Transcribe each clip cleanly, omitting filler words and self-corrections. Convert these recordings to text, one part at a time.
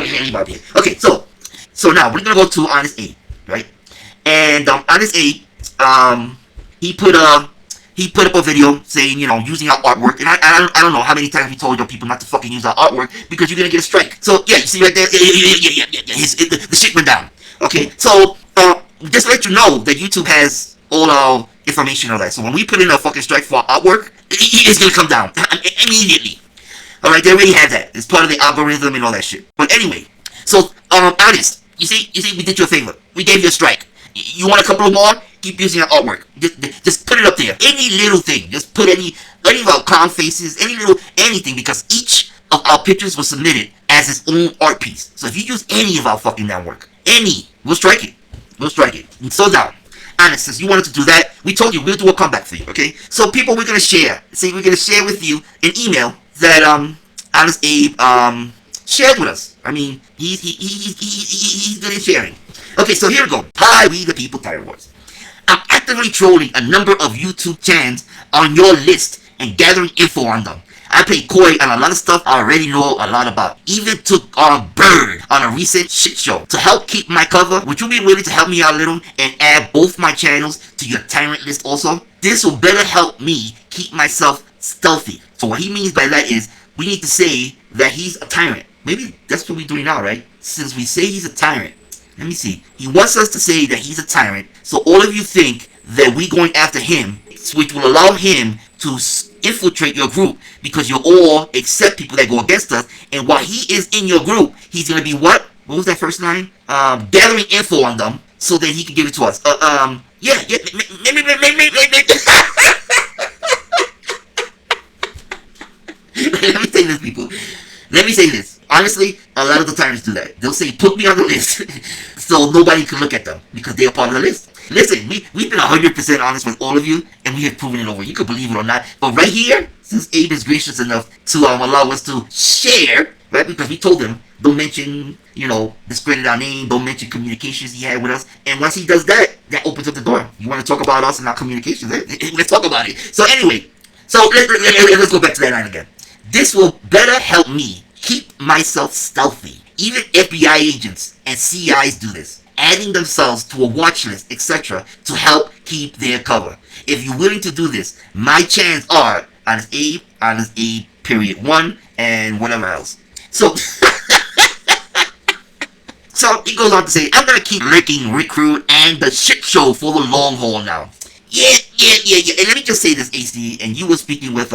anybody. Okay, so now we're gonna go to Honest A, right? And Honest A, he put up a video saying, using our artwork, and I don't know how many times we told your people not to fucking use our artwork because you're gonna get a strike. So yeah, you see right there, the shit went down. Okay, so just to let you know that YouTube has all our information on that. So when we put in a fucking strike for our artwork, it's gonna come down immediately. All right, they already have that. It's part of the algorithm and all that shit. But anyway, so Honest, you see, we did you a favor. We gave you a strike. You want a couple of more? Keep using our artwork. Just put it up there. Any little thing. Just put any of our clown faces, anything, because each of our pictures was submitted as its own art piece. So if you use any of our fucking damn work, we'll strike it. And so down. Honest, since you wanted to do that, we told you we'll do a comeback for you, okay? So people, we're gonna share. See, we're gonna share with you an email that Honest Abe shared with us. I mean, he's good at sharing. Okay, so here we go. Hi, we the people, Tyrant Wars. I'm actively trolling a number of YouTube channels on your list and gathering info on them. I play coy on a lot of stuff I already know a lot about. Even took on Bird on a recent shit show. To help keep my cover, would you be willing to help me out a little and add both my channels to your Tyrant list also? This will better help me keep myself stealthy. So what he means by that is, we need to say that he's a tyrant. Maybe that's what we're doing now, right? Since we say he's a tyrant. Let me see. He wants us to say that he's a tyrant, so all of you think that we're going after him, which will allow him to infiltrate your group, because you all accept people that go against us, and while he is in your group, he's going to be what? What was that first line? Gathering info on them, so that he can give it to us. Let me say this, people. Let me say this. Honestly, a lot of the tyrants do that. They'll say, put me on the list, so nobody can look at them, because they are part of the list. Listen, we've been 100% honest with all of you, and we have proven it over. You can believe it or not, but right here, since Abe is gracious enough to allow us to share, right, because we told him, don't mention, discredit our name, don't mention communications he had with us, and once he does that, that opens up the door. You want to talk about us and our communications? Let's talk about it. So anyway, let's go back to that line again. This will better help me keep myself stealthy. Even FBI agents and CIs do this, adding themselves to a watch list, etc., to help keep their cover. If you're willing to do this, my channels are Honest Abe, _1, and whatever else. So, so he goes on to say, I'm gonna keep licking Recruit and the shit show for the long haul now. Yeah. And let me just say this, AC, and you were speaking with,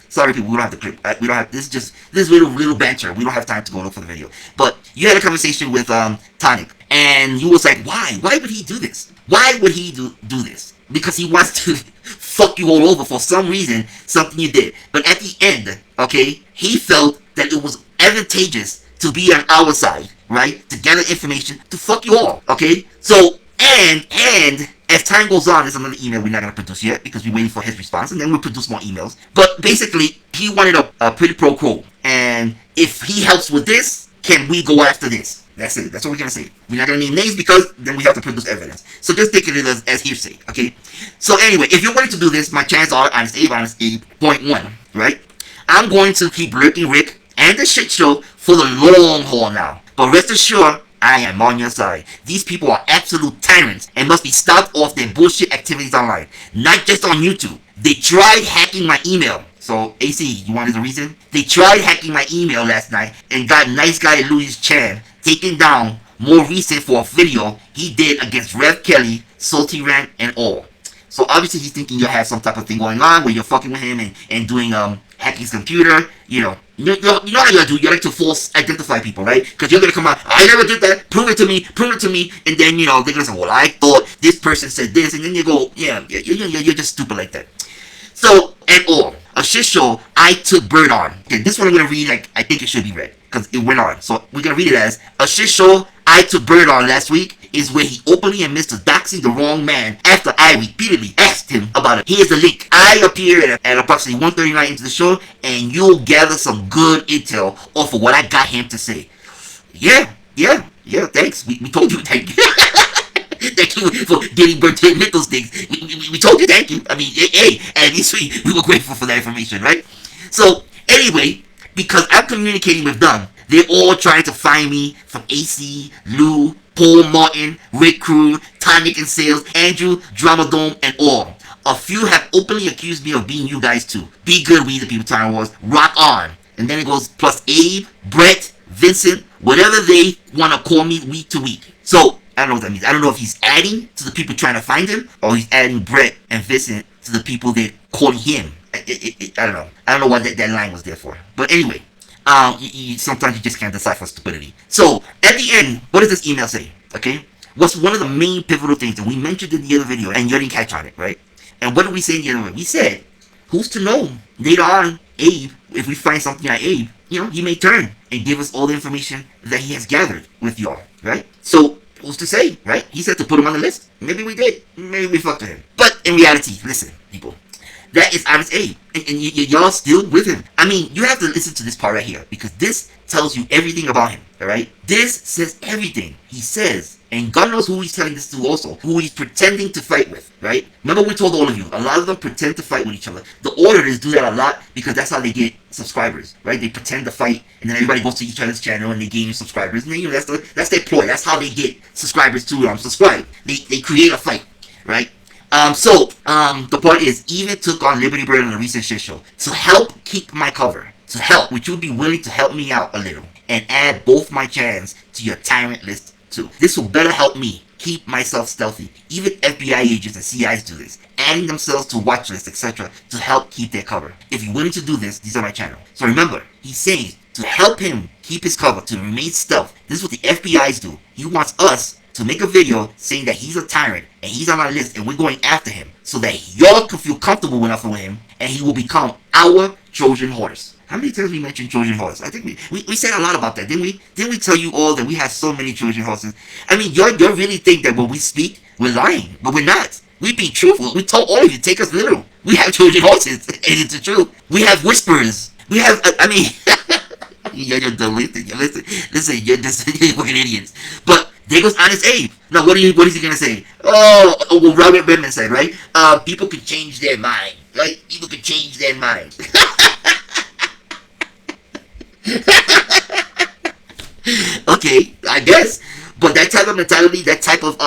sorry people, we don't have the clip. We don't have, this little banter. We don't have time to go look for the video. But you had a conversation with, Tonic, and you was like, why? Why would he do this? Why would he do this? Because he wants to fuck you all over for some reason, something you did. But at the end, okay, he felt that it was advantageous to be on our side, right? To gather information to fuck you all, okay? So, and as time goes on, there's another email we're not going to produce yet because we're waiting for his response, and then we'll produce more emails. But basically, he wanted a pretty pro quo. And if he helps with this, can we go after this? That's it. That's what we're going to say. We're not going to name names because then we have to produce evidence. So just take it as hearsay, okay? So anyway, if you're willing to do this, my channels are Honest Abe, _1, right? I'm going to keep lurking Rick and the shit show for the long haul now. But rest assured, I am on your side. These people are absolute tyrants and must be stopped off their bullshit activities online. Not just on YouTube. They tried hacking my email. So, AC, you wanted the reason? They tried hacking my email last night and got nice guy Louis Chan taken down more recent for a video he did against Rev Kelly, Tyrant, and all. So obviously he's thinking you have some type of thing going on where you're fucking with him and doing hacking his computer. You know how you do. You like to false identify people, right? Because you're gonna come out, I never did that. Prove it to me, and then they're gonna say, well, I thought this person said this, and then you go, yeah, you're just stupid like that. So and all a shit show I took Bird on. Okay, this one I'm gonna read like I think it should be read because it went on. So we're gonna read it as a shit show I took Bird on last week. Is where he openly admits to doxing the wrong man after I repeatedly asked him about it. Here's the link. I appear at approximately 1:39 into the show, and you'll gather some good intel off of what I got him to say. Yeah, thanks. We told you, thank you. Thank you for getting Bird to admit those things. We told you thank you. I mean, hey, at least we were grateful for that information, right? So, anyway, because I'm communicating with them, They're all trying to find me, from AC, Lou, Paul Martin, Rick Crew, Tonic and Sales, Andrew, Dramadome, and all. A few have openly accused me of being you guys too. Be good, we the people, Tyrant Wars. Rock on. And then it goes plus Abe, Brett, Vincent, whatever they want to call me week to week. So, I don't know what that means. I don't know if he's adding to the people trying to find him, or he's adding Brett and Vincent to the people they're calling him. I don't know. I don't know what that line was there for. But anyway, sometimes you just can't decipher stupidity. So, at the end, what does this email say? Okay? What's one of the main pivotal things that we mentioned in the other video, and you didn't catch on it, right? And what did we say in the other video? We said, who's to know? Later on, Abe, if we find something on Abe, he may turn and give us all the information that he has gathered with y'all, right? So, who's to say, right? He said to put him on the list. Maybe we did. Maybe we fucked with him. But in reality, listen, people, that is Honest Abe. And y'all still with him. I mean, you have to listen to this part right here, because this tells you everything about him, alright? This says everything. He says, and God knows who he's telling this to also, who he's pretending to fight with, right? Remember we told all of you, a lot of them pretend to fight with each other. The auditors do that a lot because that's how they get subscribers, right? They pretend to fight, and then everybody goes to each other's channel and they gain subscribers. And then, that's their ploy. That's how they get subscribers to subscribe. They create a fight, right? The part is, even took on Liberty Bird on the recent shit show to help keep my cover. To help, would you be willing to help me out a little and add both my channels to your Tyrant list too? This will better help me keep myself stealthy. Even FBI agents and CIs do this, adding themselves to watch lists, etc. to help keep their cover. If you're willing to do this, these are my channel. So remember, he's saying to help him keep his cover, to remain stealth. This is what the FBI's do. He wants us to make a video saying that he's a tyrant and he's on our list and we're going after him so that y'all can feel comfortable enough with him and he will become our Trojan horse. How many times we mentioned Trojan horse? I think we said a lot about that, didn't we? Didn't we tell you all that we have so many Trojan horses? I mean, y'all really think that when we speak, we're lying, but we're not. We be truthful. We told all of you, take us literal. We have Trojan horses, and it's the truth. We have whisperers. We have, you're dumb. Listen, you're just fucking idiots. But there goes Honest Abe. Now, what is he gonna say? Well, Robert Redmond said, right? People can change their mind. Right? People can change their mind. Okay, I guess. But that type of mentality, that type of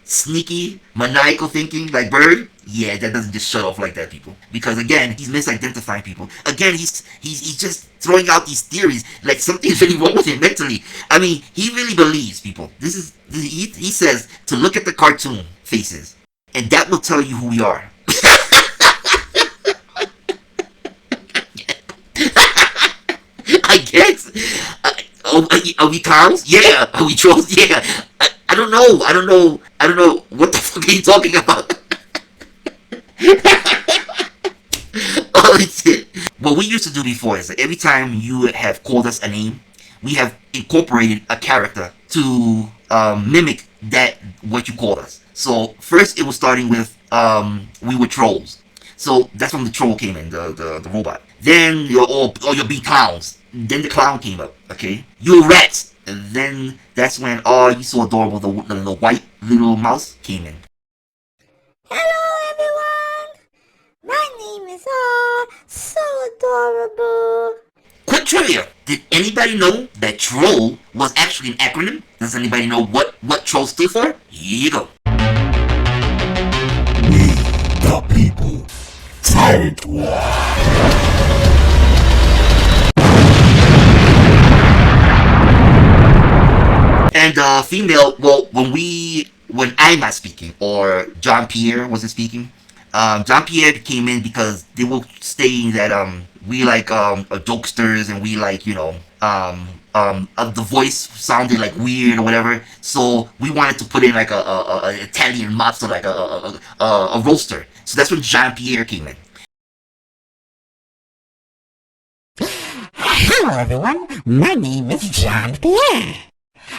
sneaky, maniacal thinking like Bird, yeah, that doesn't just shut off like that, people. Because again, he's misidentifying people. Again, he's just throwing out these theories like something's really wrong with him mentally. I mean, he really believes, people. He says to look at the cartoon faces, and that will tell you who we are. I guess. Are we clowns? Yeah. Are we trolls? Yeah. I don't know. What the fuck are you talking about? Oh shit. What we used to do before is that every time you have called us a name, we have incorporated a character to mimic that what you called us. So first it was starting with we were trolls. So that's when the troll came in, the robot. Then you'll be clowns. Then the clown came up, okay? You're rats. And then that's when, you so adorable, the white little mouse came in. Hello everyone! My name is so adorable. Quick trivia! Did anybody know that troll was actually an acronym? Does anybody know what troll stood for? Here you go. We, the people. Tyrant War. And female, well, when I'm not speaking, or John Pierre wasn't speaking, John Pierre came in because they were saying that we like jokesters and we like, the voice sounded like weird or whatever. So we wanted to put in like a Italian mobster, like a roaster. So that's when John Pierre came in. Hello everyone, my name is John Pierre.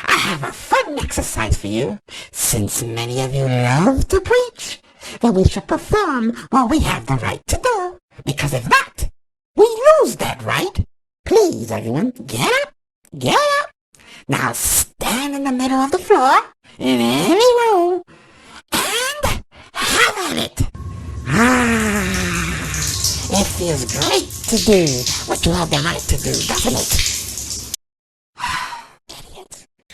I have a fun exercise for you, since many of you love to preach that we should perform what we have the right to do, because if not, we lose that right. Please everyone, get up. Now stand in the middle of the floor, in any room, and have at it. It feels great to do what you have the right to do, doesn't it?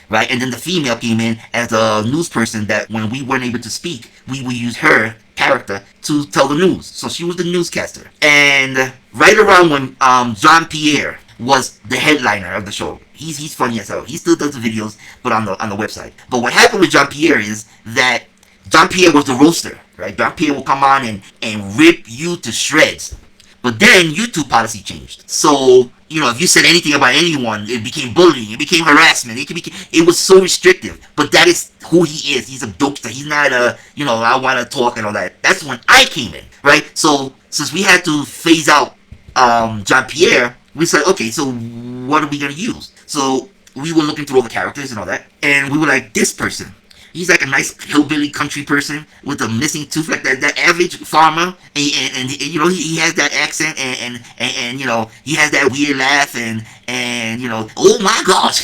right? And then the female came in as a news person that when we weren't able to speak, we would use her character to tell the news. So she was the newscaster. And right around when John Pierre was the headliner of the show. He's funny as hell. He still does the videos, but on the website. But what happened with John Pierre is that John Pierre was the roaster, right? John Pierre will come on and rip you to shreds. But then YouTube policy changed. So, you know, if you said anything about anyone, it became bullying, it became harassment, it was so restrictive. But that is who he is. He's a jokester. He's not a, you know, I want to talk and all that. That's when I came in, right? So, since we had to phase out John Pierre, we said, okay, so what are we going to use? So, we were looking through all the characters and all that. And we were like, this person. He's like a nice hillbilly country person with a missing tooth, like that average farmer, and you know he has that accent and you know he has that weird laugh and you know, oh my gosh,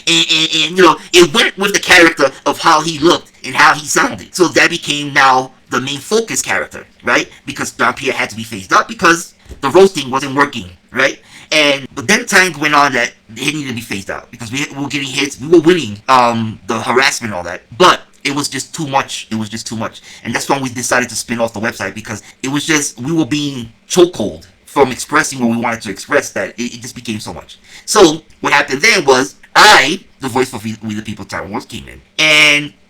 and you know it went with the character of how he looked and how he sounded. So that became now the main focus character, right? Because John Pierre had to be phased out because the roasting wasn't working, right? But then time went on that it needed to be phased out because we were getting hits, we were winning the harassment and all that, but it was just too much. It was just too much, and that's when we decided to spin off the website because it was just we were being chokehold from expressing what we wanted to express that it just became so much. So what happened then was I, the voice for We the People Tyrant, came in,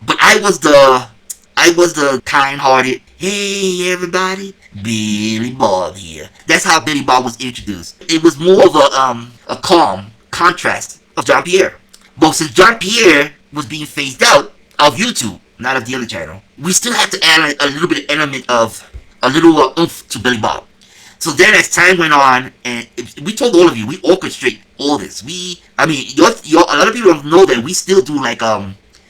but I was the kind-hearted, hey everybody, Billy Bob here. That's how Billy Bob was introduced. It was more of a calm contrast of John Pierre. But since John Pierre was being phased out of YouTube, not of the other channel, we still had to add a little bit of element of a little oomph to Billy Bob. So then as time went on, and we told all of you, we orchestrate all this. A lot of people don't know that we still do like,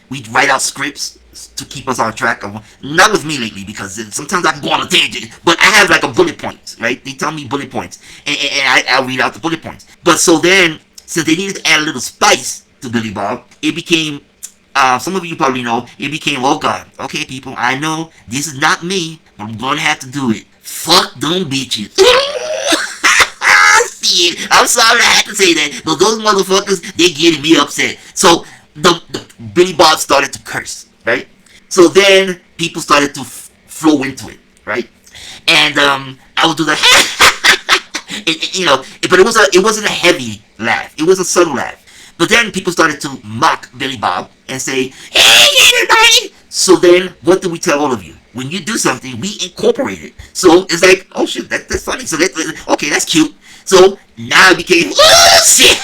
we write out scripts to keep us on track. Not with me lately because sometimes I can go on a tangent, but I have like a bullet points, right? They tell me bullet points, and I'll read out the bullet points. But so then, since they needed to add a little spice to Billy Bob, it became, some of you probably know, it became, oh God, okay people, I know this is not me, but I'm gonna have to do it. Fuck them bitches. Shit, I'm sorry I had to say that, but those motherfuckers, they're getting me upset. So the Billy Bob started to curse, right? So then people started to flow into it, right? And I would do the you know, but it wasn't a heavy laugh. It was a subtle laugh. But then people started to mock Billy Bob and say, hey everybody! So then what do we tell all of you? When you do something, we incorporate it. So it's like, oh shit, that's funny. So okay, that's cute. So now it became, oh shit!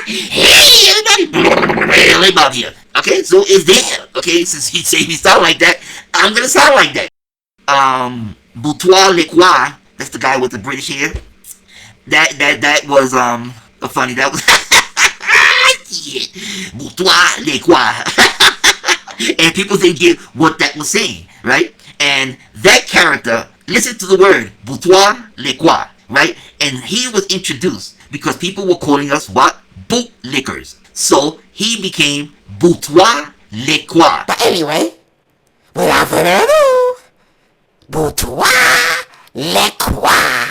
Hey everybody! Billy Bob here. Okay, so it's there. Okay, since he say he sound like that, I'm gonna sound like that. Boutoir Lecoir, that's the guy with the British hair. That was funny. That was shit. Boutoir Lecoir. And people didn't get what that was saying, right? And that character, listen to the word Boutoir Lecoir, right? And he was introduced because people were calling us what? Bootlickers. So he became Boutoir Lecoir. But anyway, without further ado, Boutoir Lecoir.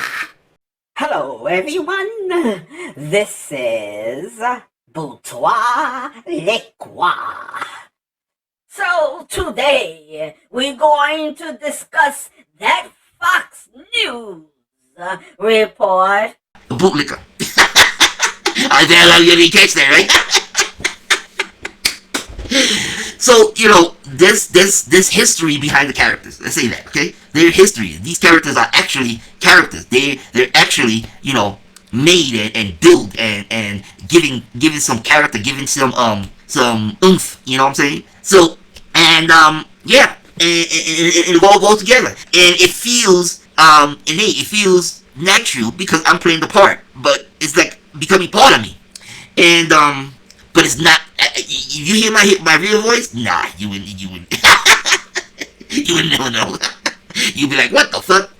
Hello everyone, this is Boutoir Lecoir. So today we're going to discuss that Fox News report. A bootlicker. I didn't catch that, right? So, you know, there's history behind the characters. Let's say that, okay? There's history. These characters are actually characters. They're actually, you know, made and built and giving some character, giving some oomph, you know what I'm saying? So, and yeah, and it all goes together. And it feels innate, it feels natural because I'm playing the part, but it's like becoming part of me. And but it's not. You hear my real voice? Nah, you wouldn't. you would never know. You'd be like, what the fuck?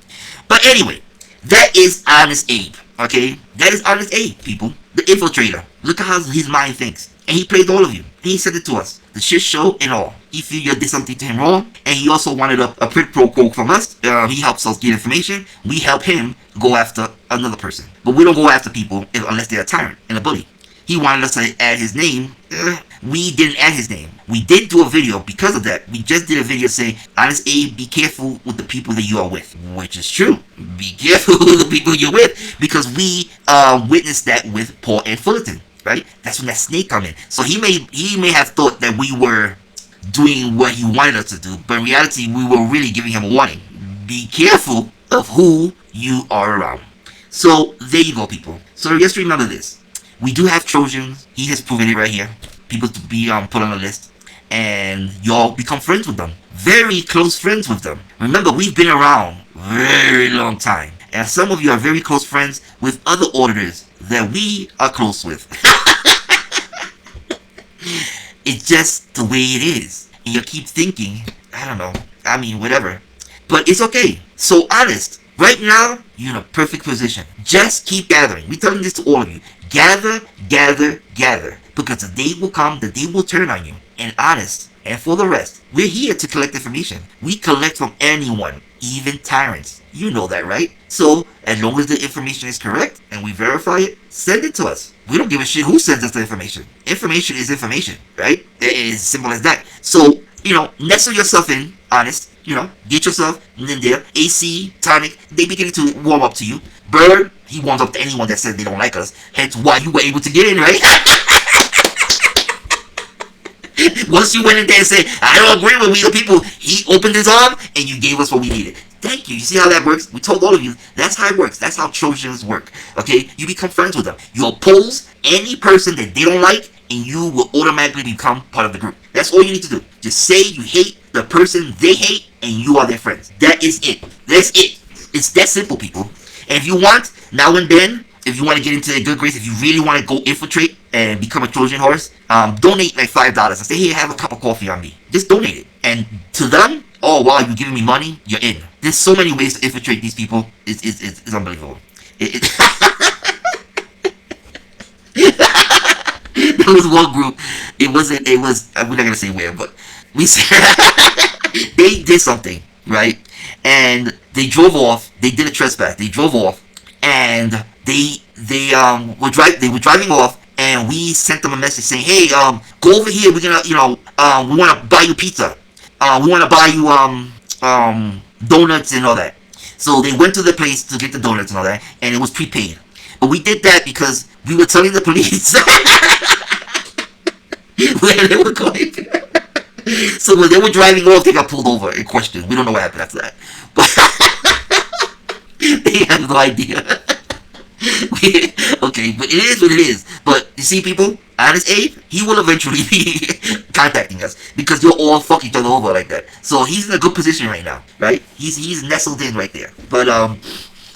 But anyway, that is Honest Abe. Okay, that is Honest Abe, people. The infiltrator. Look at how his mind thinks, and he played all of you. He said it to us, the shit show and all. He figured you did something to him wrong, and he also wanted a quid pro quo from us. He helps us get information. We help him go after another person, but we don't go after people unless they're a tyrant and a bully. he wanted us to add his name. We didn't add his name. We did do a video because of that. We just did a video saying, Honest Abe, be careful with the people that you are with. Which is true. Be careful with the people you're with. Because we witnessed that with Paul and Fullerton. Right? That's when that snake come in. So he may have thought that we were doing what he wanted us to do. But in reality, we were really giving him a warning. Be careful of who you are around. So there you go, people. So just remember this. We do have Trojans. He has proven it right here. People to be put on the list. And y'all become friends with them. Very close friends with them. Remember, we've been around very long time. And some of you are very close friends with other auditors that we are close with. It's just the way it is. And you keep thinking, I don't know. I mean, whatever. But it's okay. So honest. Right now, you're in a perfect position. Just keep gathering. We're telling this to all of you. Gather, gather, gather. Because the day will come, the day will turn on you. And honest. And for the rest, we're here to collect information. We collect from anyone, even tyrants. You know that, right? So, as long as the information is correct and we verify it, send it to us. We don't give a shit who sends us the information. Information is information, right? It is as simple as that. So, nestle yourself in, honest. Get yourself in there. AC, Tonic, they beginning to warm up to you. Bird, he warms up to anyone that says they don't like us. Hence why you were able to get in, right? Once you went in there and said, I don't agree with we the people, he opened his arm and you gave us what we needed. Thank you. You see how that works? We told all of you, that's how it works. That's how Trojans work. Okay? You become friends with them. You oppose any person that they don't like and you will automatically become part of the group. That's all you need to do. Just say you hate the person they hate and you are their friends. That is it. That's it. It's that simple, people. And if you want, now and then, if you want to get into a good grace, if you really want to go infiltrate and become a Trojan horse, donate like $5 and say, hey, have a cup of coffee on me. Just donate it. And to them, oh, wow, you're giving me money? You're in. There's so many ways to infiltrate these people. It's unbelievable. There was one group. We're not going to say where, but we said, they did something, right? And they drove off. They did a trespass. They drove off. And they were driving off, and we sent them a message saying, hey, go over here. We're gonna, we want to buy you pizza. We want to buy you donuts and all that. So they went to the place to get the donuts and all that, and it was prepaid. But we did that because we were telling the police where they were going. So when they were driving off, they got pulled over and questioned. We don't know what happened after that, but they have no idea. Okay, but it is what it is. But you see, people, Honest Abe, he will eventually be contacting us because you'll all fuck each other over like that. So he's in a good position right now, right? He's nestled in right there. But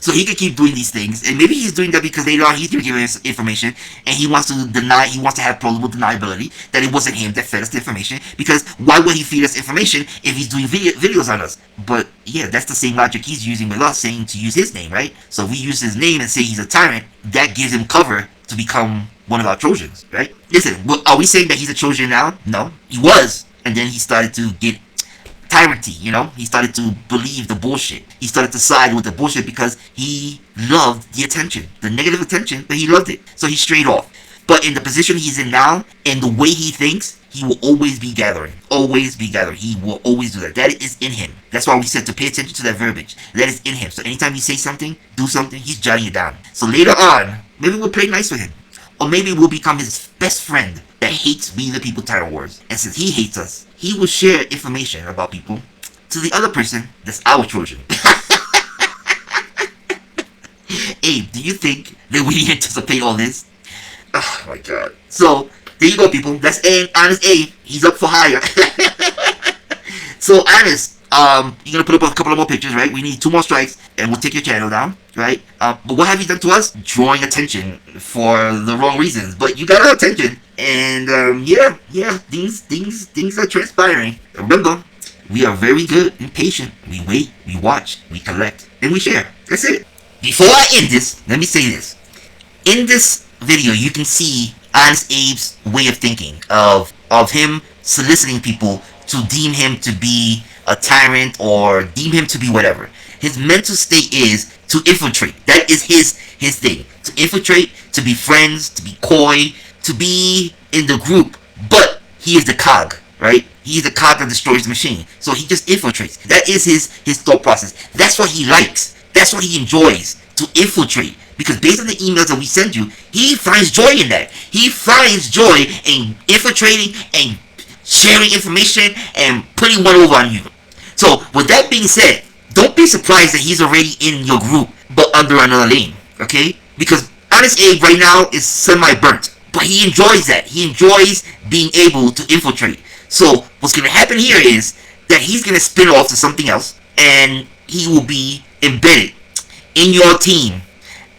so he can keep doing these things, and maybe he's doing that because they know he's giving us information, and he wants to deny. He wants to have plausible deniability that it wasn't him that fed us the information. Because why would he feed us information if he's doing videos on us? But yeah, that's the same logic he's using with us, saying to use his name, right? So if we use his name and say he's a tyrant, that gives him cover to become one of our Trojans, right? Listen, are we saying that he's a Trojan now? No, he was, and then he started to get tyranty, he started to believe the bullshit. He started to side with the bullshit because he loved the attention, the negative attention, but he loved it. So he strayed off. But in the position he's in now, and the way he thinks, he will always be gathering. Always be gathering. He will always do that. That is in him. That's why we said to pay attention to that verbiage. That is in him. So anytime you say something, do something, he's jotting it down. So later on, maybe we'll play nice with him. Or maybe we'll become his best friend that hates We the People Title Wars. And since he hates us, he will share information about people to the other person that's our Trojan. Abe, do you think that we anticipate all this? Oh my god. So, there you go, people. That's Honest Abe. He's up for hire. So, Honest, you're gonna put up a couple of more pictures, right? We need 2 more strikes, and we'll take your channel down, right? But what have you done to us? Drawing attention for the wrong reasons. But you got our attention, and yeah, things are transpiring. Remember, we are very good and patient. We wait, we watch, we collect, and we share. That's it. Before I end this, let me say this. In this video, you can see Honest Abe's way of thinking of him soliciting people to deem him to be a tyrant or deem him to be whatever. His mental state is to infiltrate. That is his thing. To infiltrate, to be friends, to be coy, to be in the group, but he is the cog, right? He's the cog that destroys the machine. So he just infiltrates. That is his thought process. That's what he likes. That's what he enjoys, to infiltrate. Because based on the emails that we send you, he finds joy in that. He finds joy in infiltrating and sharing information and putting one over on you. So with that being said, don't be surprised that he's already in your group, but under another name, okay? Because Honest Abe right now is semi-burnt, but he enjoys that. He enjoys being able to infiltrate. So what's going to happen here is that he's going to spin off to something else, and he will be embedded in your team,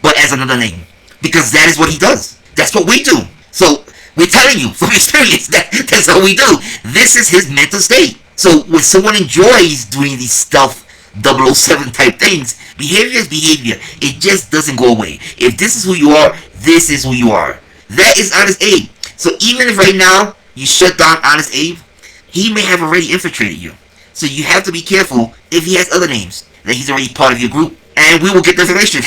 but as another name. Because that is what he does. That's what we do. So we're telling you from experience that's how we do. This is his mental state. So when someone enjoys doing these stealth 007 type things, behavior is behavior. It just doesn't go away. If this is who you are, this is who you are. That is Honest Abe. So even if right now you shut down Honest Abe, he may have already infiltrated you. So you have to be careful if he has other names, that he's already part of your group. And we will get the information.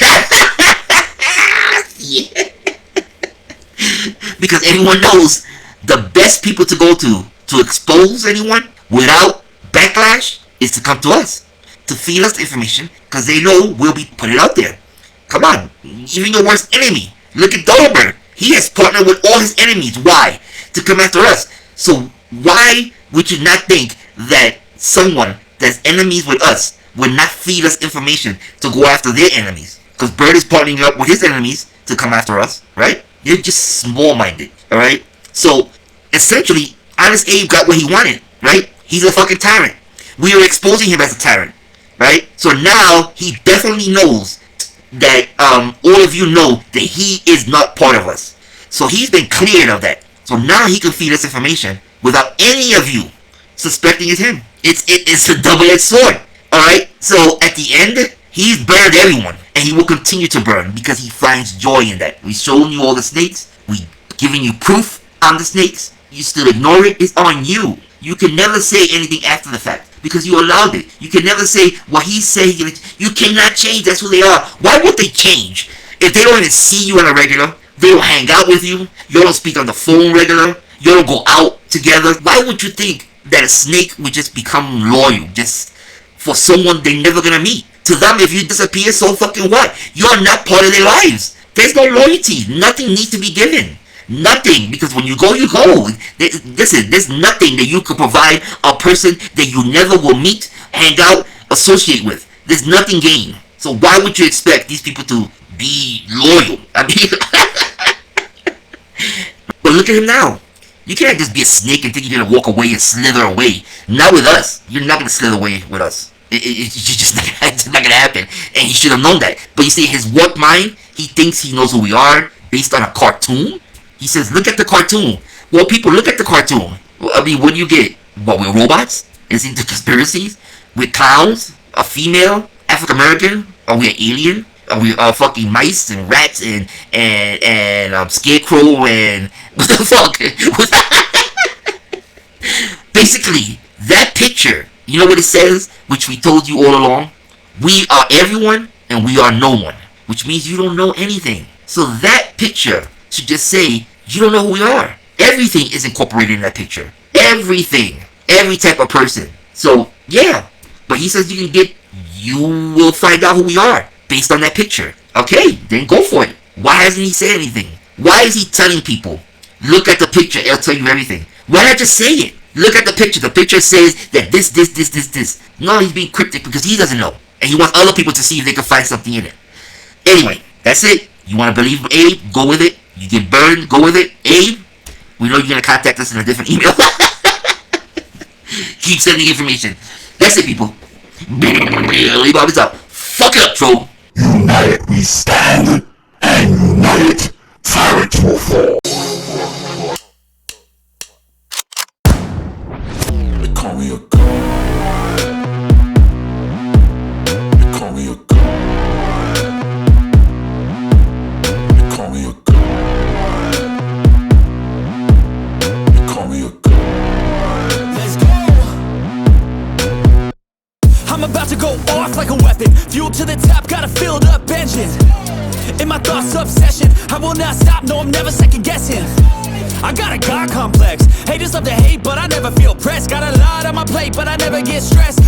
Yeah. Because everyone knows the best people to go to expose anyone without backlash is to come to us, to feed us the information, because they know we'll be putting it out there. Come on, even your worst enemy. Look at Dolberg. He has partnered with all his enemies. Why? To come after us. So why would you not think that someone that's enemies with us would not feed us information to go after their enemies? Because Bird is partnering up with his enemies to come after us, right? You're just small-minded, alright? So, essentially, Honest Abe got what he wanted, right? He's a fucking tyrant. We are exposing him as a tyrant, right? So now, he definitely knows that all of you know that he is not part of us. So he's been cleared of that. So now he can feed us information without any of you suspecting it's him. It's a double-edged sword, alright? So, at the end, he's burned everyone, and he will continue to burn because he finds joy in that. We've shown you all the snakes. We've given you proof on the snakes. You still ignore it. It's on you. You can never say anything after the fact because you allowed it. You can never say what he said. You cannot change. That's who they are. Why would they change? If they don't even see you on a regular, they don't hang out with you, you don't speak on the phone regular, you don't go out together, why would you think that a snake would just become loyal just for someone they're never gonna meet? To them, if you disappear, so fucking what? You're not part of their lives. There's no loyalty. Nothing needs to be given. Nothing. Because when you go, you go. Listen, there's nothing that you could provide a person that you never will meet, hang out, associate with. There's nothing gained. So why would you expect these people to be loyal? I mean, but look at him now. You can't just be a snake and think you're gonna walk away and slither away. Not with us. You're not gonna slither away with us. It's just not gonna happen, and he should have known that. But you see, his warped mind, he thinks he knows who we are based on a cartoon. He says, "Look at the cartoon." Well, people, look at the cartoon. I mean, what do you get? What, we're robots? Is it the conspiracies? We're clowns? A female? African American? Are we an alien? Are we fucking mice and rats and scarecrow and what the fuck? Basically, that picture. You know what it says, which we told you all along? We are everyone and we are no one, which means you don't know anything. So that picture should just say, you don't know who we are. Everything is incorporated in that picture. Everything. Every type of person. So, yeah. But he says you will find out who we are based on that picture. Okay, then go for it. Why hasn't he said anything? Why is he telling people, look at the picture, it'll tell you everything? Why not just say it? Look at the picture. The picture says that this. No, he's being cryptic because he doesn't know. And he wants other people to see if they can find something in it. Anyway, that's it. You want to believe Abe? Go with it. You get burned? Go with it. Abe, we know you're going to contact us in a different email. Keep sending information. That's it, people. Billy Bob is out. Fuck it up, troll. United we stand, and united Tyrant will fall. They call me a god. They call me a god. They call me a god. They call me a god. Let's go. I'm about to go off like a weapon. Fuel to the top, got a filled up engine. In my thoughts, obsession, I will not stop, no, I'm never second guessing. Haters love to hate, but I never feel pressed. Got a lot on my plate, but I never get stressed. I'll